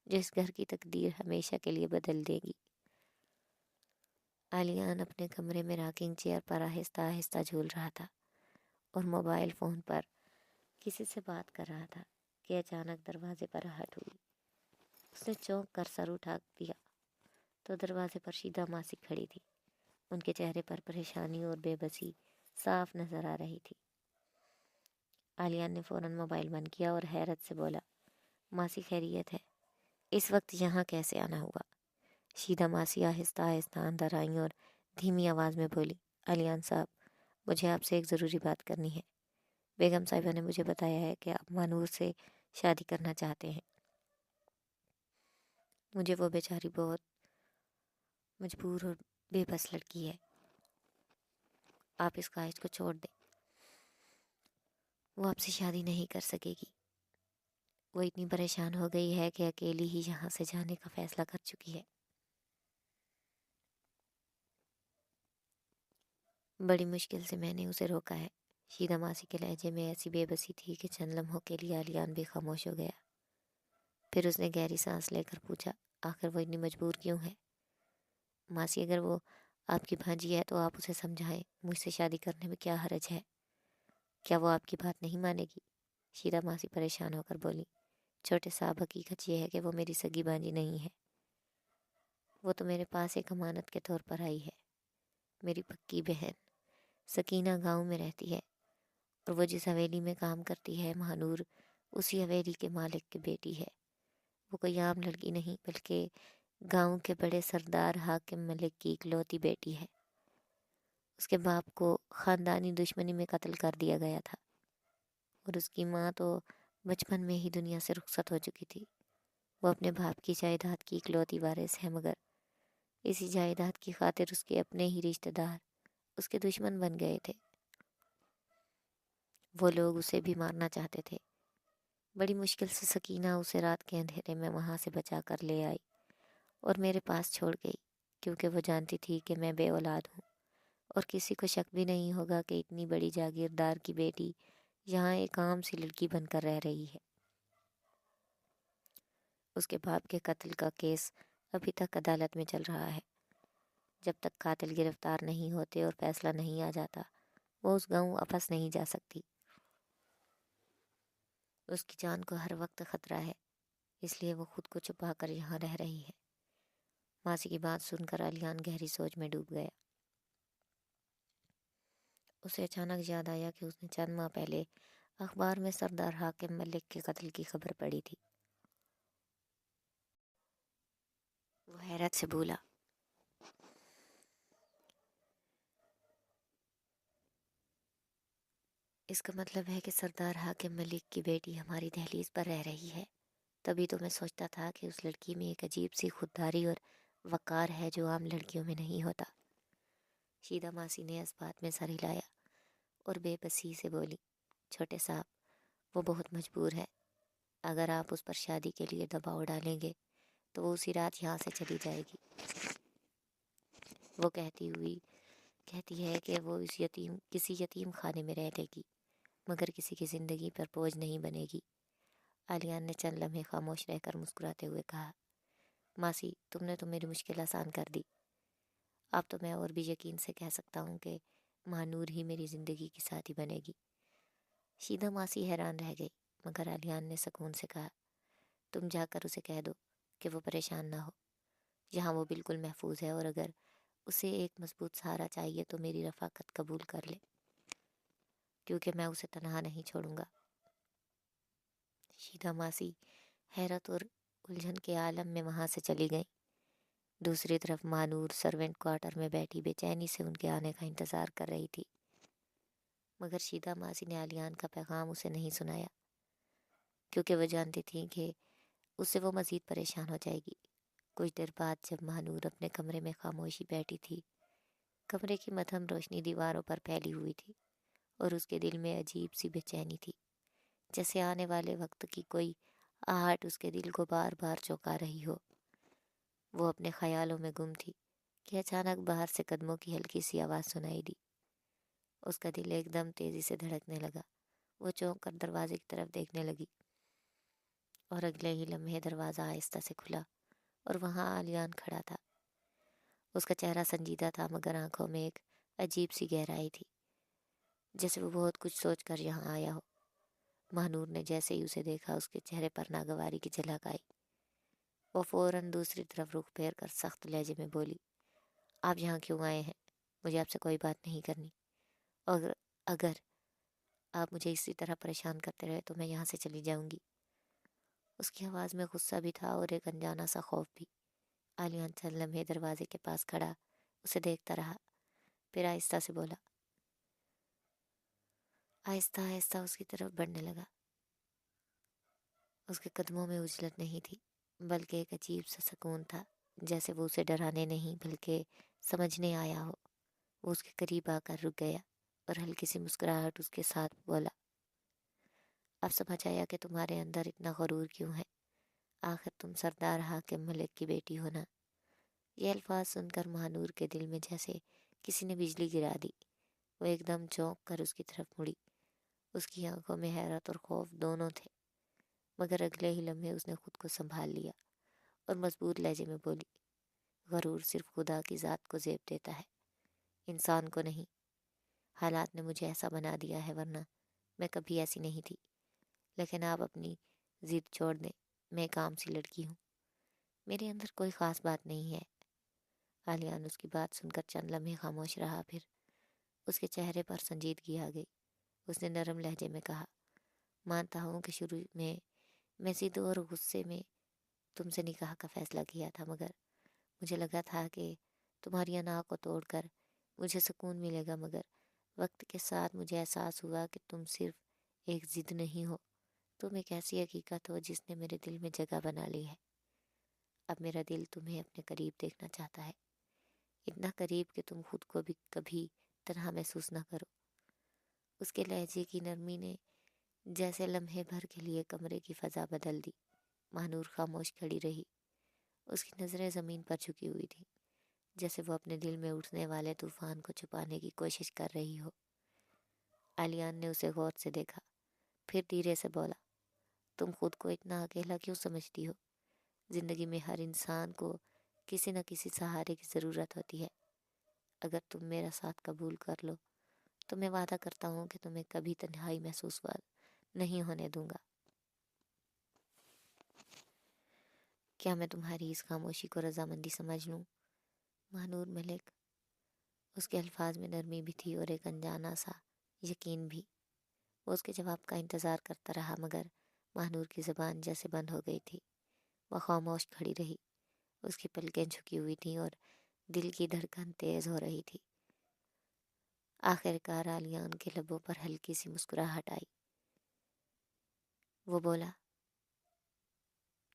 جو اس گھر کی تقدیر ہمیشہ کے لیے بدل دے گی۔ علیان اپنے کمرے میں راکنگ چیئر پر آہستہ آہستہ جھول رہا تھا اور موبائل فون پر کسی سے بات کر رہا تھا کہ اچانک دروازے پر آہٹ ہوئی۔ اس نے چونک کر سر اٹھا دیا تو دروازے پر شیدہ ماسی کھڑی تھی۔ ان کے چہرے پر پریشانی اور بے بسی صاف نظر آ رہی تھی۔ علیان نے فوراً موبائل بند کیا اور حیرت سے بولا، ماسی خیریت ہے؟ اس وقت یہاں کیسے آنا ہوا؟ شیدہ ماسی آہستہ آہستہ اندر آئیں اور دھیمی آواز میں بولی، علیان صاحب، مجھے آپ سے ایک ضروری بات کرنی ہے۔ بیگم صاحبہ نے مجھے بتایا ہے کہ آپ مانور سے شادی کرنا چاہتے ہیں۔ مجھے وہ بیچاری بہت مجبور اور بے بس لڑکی ہے۔ آپ اس خواہش کو چھوڑ دیں۔ وہ آپ سے شادی نہیں کر سکے گی۔ وہ اتنی پریشان ہو گئی ہے کہ اکیلی ہی یہاں سے جانے کا فیصلہ کر چکی ہے۔ بڑی مشکل سے میں نے اسے روکا ہے۔ شیدہ ماسی کے لہجے میں ایسی بے بسی تھی کہ چند لمحوں کے لیے علیان بھی خاموش ہو گیا۔ پھر اس نے گہری سانس لے کر پوچھا، آخر وہ اتنی مجبور کیوں ہے؟ ماسی، اگر وہ آپ کی بھانجی ہے تو آپ اسے سمجھائیں، مجھ سے شادی کرنے میں کیا حرج ہے؟ کیا وہ آپ کی بات نہیں مانے گی؟ شیدہ ماسی پریشان ہو کر بولی، چھوٹے صاحب، حقیقت یہ ہے کہ وہ میری سگی بھانجی نہیں ہے۔ وہ تو میرے پاس ایک امانت کے طور پر آئی ہے۔ میری پکی بہن سکینہ گاؤں میں رہتی ہے، اور وہ جس حویلی میں کام کرتی ہے، مہانور اسی حویلی کے مالک کی بیٹی ہے۔ وہ کوئی عام لڑکی نہیں بلکہ گاؤں کے بڑے سردار حاکم ملک کی اکلوتی بیٹی ہے۔ اس کے باپ کو خاندانی دشمنی میں قتل کر دیا گیا تھا۔ اور اس کی ماں تو بچپن میں ہی دنیا سے رخصت ہو چکی تھی۔ وہ اپنے باپ کی جائیداد کی اکلوتی وارث ہے، مگر اسی جائیداد کی خاطر اس کے اپنے ہی رشتہ دار اس کے دشمن بن گئے تھے۔ وہ لوگ اسے بھی مارنا چاہتے تھے۔ بڑی مشکل سے سکینہ اسے رات کے اندھیرے میں وہاں سے بچا کر لے آئی اور میرے پاس چھوڑ گئی، کیونکہ وہ جانتی تھی کہ میں بے اولاد ہوں اور کسی کو شک بھی نہیں ہوگا کہ اتنی بڑی جاگیردار کی بیٹی یہاں ایک عام سی لڑکی بن کر رہ رہی ہے۔ اس کے باپ کے قتل کا کیس ابھی تک عدالت میں چل رہا ہے۔ جب تک قاتل گرفتار نہیں ہوتے اور فیصلہ نہیں آ جاتا، وہ اس گاؤں واپس نہیں جا سکتی۔ اس کی جان کو ہر وقت خطرہ ہے، اس لیے وہ خود کو چھپا کر یہاں رہ رہی ہے۔ ماسی کی بات سن کر علیان گہری سوچ میں ڈوب گیا۔ اسے اچانک یاد آیا کہ اس نے چند ماہ پہلے اخبار میں سردار حاکم ملک کے قتل کی خبر پڑھی تھی۔ وہ حیرت سے بولا، اس کا مطلب ہے کہ سردار حاکم ملک کی بیٹی ہماری دہلیز پر رہ رہی ہے۔ تبھی تو میں سوچتا تھا کہ اس لڑکی میں ایک عجیب سی خودداری اور وقار ہے جو عام لڑکیوں میں نہیں ہوتا۔ شیدہ ماسی نے اس بات میں سر ہلایا اور بے بسی سے بولی، چھوٹے صاحب، وہ بہت مجبور ہے۔ اگر آپ اس پر شادی کے لیے دباؤ ڈالیں گے تو وہ اسی رات یہاں سے چلی جائے گی۔ وہ کہتی ہے کہ وہ کسی یتیم خانے میں رہ لے گی، مگر کسی کی زندگی پر بوجھ نہیں بنے گی۔ علیان نے چند لمحے خاموش رہ کر مسکراتے ہوئے کہا، ماسی، تم نے تو میری مشکل آسان کر دی۔ اب تو میں اور بھی یقین سے کہہ سکتا ہوں کہ مانور ہی میری زندگی کی ساتھی بنے گی۔ شیدہ ماسی حیران رہ گئی، مگر علیان نے سکون سے کہا، تم جا کر اسے کہہ دو کہ وہ پریشان نہ ہو، یہاں وہ بالکل محفوظ ہے، اور اگر اسے ایک مضبوط سہارا چاہیے تو میری رفاقت قبول کر لے، کیونکہ میں اسے تنہا نہیں چھوڑوں گا۔ شیدہ ماسی حیرت اور الجھن کے عالم میں وہاں سے چلی گئیں۔ دوسری طرف مانور سرونٹ کوارٹر میں بیٹھی بے چینی سے ان کے آنے کا انتظار کر رہی تھی، مگر شیدہ ماسی نے علیان کا پیغام اسے نہیں سنایا، کیونکہ وہ جانتی تھی کہ اس سے وہ مزید پریشان ہو جائے گی۔ کچھ دیر بعد جب مانور اپنے کمرے میں خاموشی بیٹھی تھی، کمرے کی مدھم روشنی دیواروں پر پھیلی ہوئی تھی اور اس کے دل میں عجیب سی بے چینی تھی، جیسے آنے والے وقت کی کوئی آہٹ اس کے دل کو بار بار چونکا رہی ہو۔ وہ اپنے خیالوں میں گم تھی کہ اچانک باہر سے قدموں کی ہلکی سی آواز سنائی دی۔ اس کا دل ایک دم تیزی سے دھڑکنے لگا۔ وہ چونک کر دروازے کی طرف دیکھنے لگی اور اگلے ہی لمحے دروازہ آہستہ سے کھلا اور وہاں علیان کھڑا تھا۔ اس کا چہرہ سنجیدہ تھا، مگر آنکھوں میں ایک عجیب سی گہرائی تھی، جیسے وہ بہت کچھ سوچ کر یہاں آیا ہو۔ مانور نے جیسے ہی اسے دیکھا، اس کے چہرے پر ناگواری کی جھلک آئی۔ وہ فوراً دوسری طرف رخ پھیر کر سخت لہجے میں بولی، آپ یہاں کیوں آئے ہیں؟ مجھے آپ سے کوئی بات نہیں کرنی، اور اگر آپ مجھے اسی طرح پریشان کرتے رہے تو میں یہاں سے چلی جاؤں گی۔ اس کی آواز میں غصہ بھی تھا اور ایک انجانا سا خوف بھی۔ علیان چند لمحے دروازے کے پاس کھڑا اسے دیکھتا رہا، پھر آہستہ سے بولا، آہستہ آہستہ اس کی طرف بڑھنے لگا۔ اس کے قدموں میں اجلت نہیں تھی، بلکہ ایک عجیب سا سکون تھا، جیسے وہ اسے ڈرانے نہیں بلکہ سمجھنے آیا ہو۔ وہ اس کے قریب آ کر رک گیا اور ہلکی سی مسکراہٹ اس کے ساتھ بولا، اب سمجھ آیا کہ تمہارے اندر اتنا غرور کیوں ہے، آخر تم سردار حاکم ملک کی بیٹی ہو نا۔ یہ الفاظ سن کر مانور کے دل میں جیسے کسی نے بجلی گرا دی۔ وہ ایک دم چونک کر اس کی طرف مڑی۔ اس کی آنکھوں میں حیرت اور خوف دونوں تھے، مگر اگلے ہی لمحے اس نے خود کو سنبھال لیا اور مضبوط لہجے میں بولی، غرور صرف خدا کی ذات کو زیب دیتا ہے، انسان کو نہیں۔ حالات نے مجھے ایسا بنا دیا ہے، ورنہ میں کبھی ایسی نہیں تھی۔ لیکن آپ اپنی ضد چھوڑ دیں، میں ایک عام سی لڑکی ہوں، میرے اندر کوئی خاص بات نہیں ہے۔ علیان اس کی بات سن کر چند لمحے خاموش رہا، پھر اس کے چہرے پر سنجیدگی آ گئی۔ اس نے نرم لہجے میں کہا، مانتا ہوں کہ شروع میں ضد اور غصے میں تم سے نکاح کا فیصلہ کیا تھا، مگر مجھے لگا تھا کہ تمہاری انا کو توڑ کر مجھے سکون ملے گا، مگر وقت کے ساتھ مجھے احساس ہوا کہ تم صرف ایک ضد نہیں ہو، تم ایک ایسی حقیقت ہو جس نے میرے دل میں جگہ بنا لی ہے۔ اب میرا دل تمہیں اپنے قریب دیکھنا چاہتا ہے، اتنا قریب کہ تم خود کو بھی کبھی تنہا محسوس نہ کرو۔ اس کے لہجے کی نرمی نے جیسے لمحے بھر کے لیے کمرے کی فضا بدل دی۔ مہنور خاموش کھڑی رہی، اس کی نظریں زمین پر جھکی ہوئی تھیں، جیسے وہ اپنے دل میں اٹھنے والے طوفان کو چھپانے کی کوشش کر رہی ہو۔ علیان نے اسے غور سے دیکھا، پھر دھیرے سے بولا، تم خود کو اتنا اکیلا کیوں سمجھتی ہو؟ زندگی میں ہر انسان کو کسی نہ کسی سہارے کی ضرورت ہوتی ہے۔ اگر تم میرا ساتھ قبول کر لو تو میں وعدہ کرتا ہوں کہ تمہیں کبھی تنہائی محسوس نہیں ہونے دوں گا۔ کیا میں تمہاری اس خاموشی کو رضامندی سمجھ لوں؟ مہنور ملک، اس کے الفاظ میں نرمی بھی تھی اور ایک انجانا سا یقین بھی۔ وہ اس کے جواب کا انتظار کرتا رہا، مگر مہنور کی زبان جیسے بند ہو گئی تھی۔ وہ خاموش کھڑی رہی، اس کی پلکیں جھکی ہوئی تھیں اور دل کی دھڑکن تیز ہو رہی تھی۔ آخر کار علیان کے لبوں پر ہلکی سی مسکراہٹ آئی۔ وہ بولا،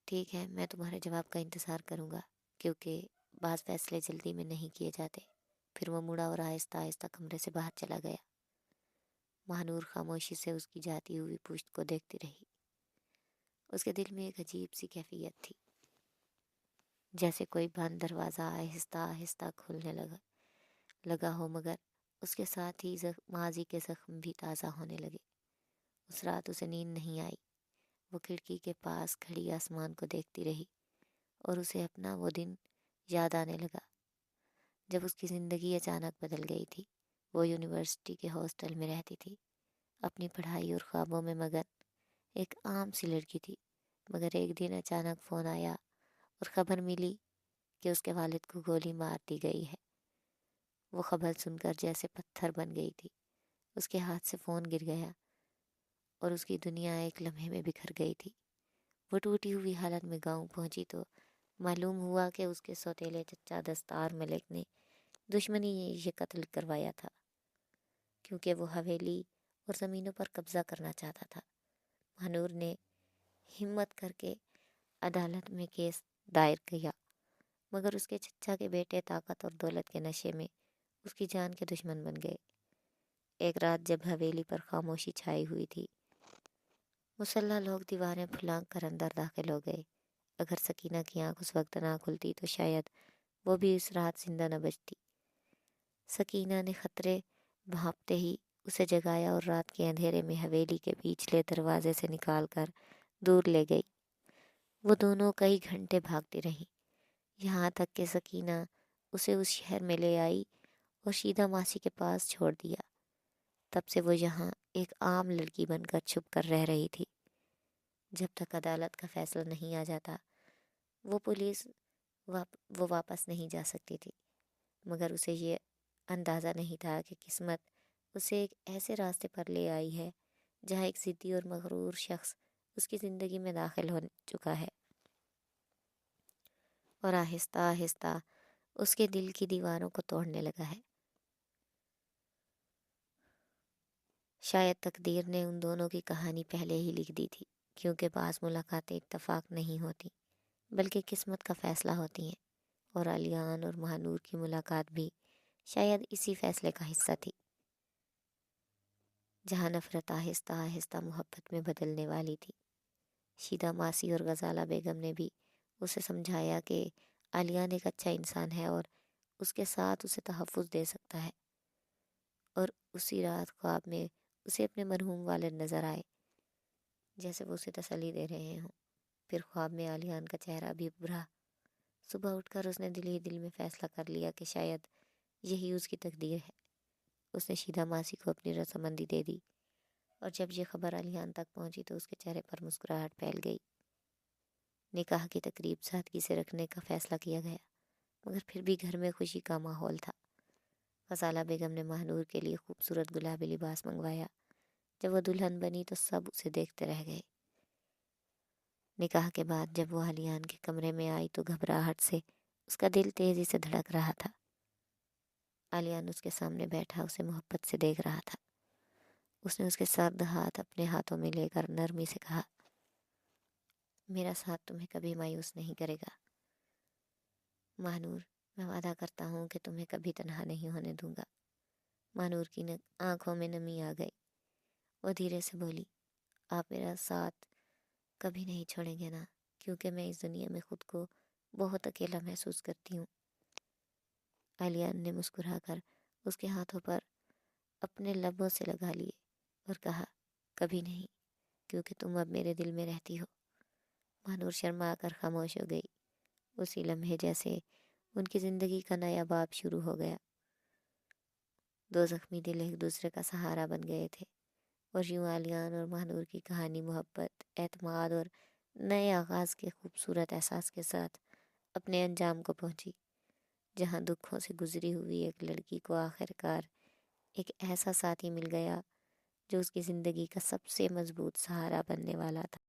ٹھیک ہے، میں تمہارے جواب کا انتظار کروں گا، کیونکہ بعض فیصلے جلدی میں نہیں کیے جاتے۔ پھر وہ مڑا اور آہستہ آہستہ کمرے سے باہر چلا گیا۔ مہنور خاموشی سے اس کی جاتی ہوئی پشت کو دیکھتی رہی۔ اس کے دل میں ایک عجیب سی کیفیت تھی، جیسے کوئی بند دروازہ آہستہ آہستہ کھلنے لگا ہو، مگر اس کے ساتھ ہی ماضی کے زخم بھی تازہ ہونے لگے۔ اس رات اسے نیند نہیں آئی۔ وہ کھڑکی کے پاس کھڑی آسمان کو دیکھتی رہی اور اسے اپنا وہ دن یاد آنے لگا جب اس کی زندگی اچانک بدل گئی تھی۔ وہ یونیورسٹی کے ہاسٹل میں رہتی تھی، اپنی پڑھائی اور خوابوں میں مگن، ایک عام سی لڑکی تھی۔ مگر ایک دن اچانک فون آیا اور خبر ملی کہ اس کے والد کو گولی مار دی گئی ہے۔ وہ خبر سن کر جیسے پتھر بن گئی تھی۔ اس کے ہاتھ سے فون گر گیا اور اس کی دنیا ایک لمحے میں بکھر گئی تھی۔ وہ ٹوٹی ہوئی حالت میں گاؤں پہنچی تو معلوم ہوا کہ اس کے سوتیلے چچا دستار ملک نے دشمنی یہ قتل کروایا تھا، کیونکہ وہ حویلی اور زمینوں پر قبضہ کرنا چاہتا تھا۔ مہنور نے ہمت کر کے عدالت میں کیس دائر کیا، مگر اس کے چچا کے بیٹے طاقت اور دولت کے نشے میں اس کی جان کے دشمن بن گئے۔ ایک رات جب حویلی پر خاموشی چھائی ہوئی تھی، مسلح لوگ دیواریں پھلانگ کر اندر داخل ہو گئے۔ اگر سکینہ کی آنکھ اس وقت نہ کھلتی تو شاید وہ بھی اس رات زندہ نہ بچتی۔ سکینہ نے خطرے بھانپتے ہی اسے جگایا اور رات کے اندھیرے میں حویلی کے پچھلے دروازے سے نکال کر دور لے گئی۔ وہ دونوں کئی گھنٹے بھاگتی رہیں، یہاں تک کہ سکینہ اسے اس شہر میں لے آئی اور شیدہ ماسی کے پاس چھوڑ دیا۔ تب سے وہ یہاں ایک عام لڑکی بن کر چھپ کر رہ رہی تھی۔ جب تک عدالت کا فیصلہ نہیں آ جاتا وہ واپس نہیں جا سکتی تھی۔ مگر اسے یہ اندازہ نہیں تھا کہ قسمت اسے ایک ایسے راستے پر لے آئی ہے جہاں ایک ضدی اور مغرور شخص اس کی زندگی میں داخل ہو چکا ہے اور آہستہ آہستہ اس کے دل کی دیواروں کو توڑنے لگا ہے۔ شاید تقدیر نے ان دونوں کی کہانی پہلے ہی لکھ دی تھی، کیونکہ بعض ملاقاتیں اتفاق نہیں ہوتی بلکہ قسمت کا فیصلہ ہوتی ہیں، اور علیان اور مہنور کی ملاقات بھی شاید اسی فیصلے کا حصہ تھی، جہاں نفرت آہستہ آہستہ محبت میں بدلنے والی تھی۔ شیدہ ماسی اور غزالہ بیگم نے بھی اسے سمجھایا کہ علیان ایک اچھا انسان ہے اور اس کے ساتھ اسے تحفظ دے سکتا ہے، اور اسی رات خواب میں اسے اپنے مرحوم والد نظر آئے، جیسے وہ اسے تسلی دے رہے ہوں۔ پھر خواب میں علیان کا چہرہ بھی ابھرا۔ صبح اٹھ کر اس نے دل ہی دل میں فیصلہ کر لیا کہ شاید یہی اس کی تقدیر ہے۔ اس نے شیدہ ماسی کو اپنی رضامندی دے دی، اور جب یہ خبر علیان تک پہنچی تو اس کے چہرے پر مسکراہٹ پھیل گئی۔ نکاح کی تقریب سادگی سے رکھنے کا فیصلہ کیا گیا، مگر پھر بھی گھر میں خوشی کا ماحول تھا۔ غزالہ بیگم نے مہنور کے لیے خوبصورت گلابی لباس منگوایا۔ جب وہ دلہن بنی تو سب اسے دیکھتے رہ گئے۔ نکاح کے بعد جب وہ علیان کے کمرے میں آئی تو گھبراہٹ سے اس کا دل تیزی سے دھڑک رہا تھا۔ علیان اس کے سامنے بیٹھا اسے محبت سے دیکھ رہا تھا۔ اس نے اس کے سرد ہاتھ اپنے ہاتھوں میں لے کر نرمی سے کہا، میرا ساتھ تمہیں کبھی مایوس نہیں کرے گا ماہنور، میں وعدہ کرتا ہوں کہ تمہیں کبھی تنہا نہیں ہونے دوں گا۔ ماہنور کی آنکھوں میں نمی آ گئی۔ وہ دھیرے سے بولی، آپ میرا ساتھ کبھی نہیں چھوڑیں گے نا، کیونکہ میں اس دنیا میں خود کو بہت اکیلا محسوس کرتی ہوں۔ علیان نے مسکرا کر اس کے ہاتھوں پر اپنے لبوں سے لگا لیے اور کہا، کبھی نہیں، کیونکہ تم اب میرے دل میں رہتی ہو۔ ماہنور شرما کر خاموش ہو گئی۔ اسی لمحے جیسے ان کی زندگی کا نیا باب شروع ہو گیا۔ دو زخمی دل ایک دوسرے کا سہارا بن گئے تھے، اور یوں علیان اور ماہنور کی کہانی محبت، اعتماد اور نئے آغاز کے خوبصورت احساس کے ساتھ اپنے انجام کو پہنچی، جہاں دکھوں سے گزری ہوئی ایک لڑکی کو آخر کار ایک ایسا ساتھی مل گیا جو اس کی زندگی کا سب سے مضبوط سہارا بننے والا تھا۔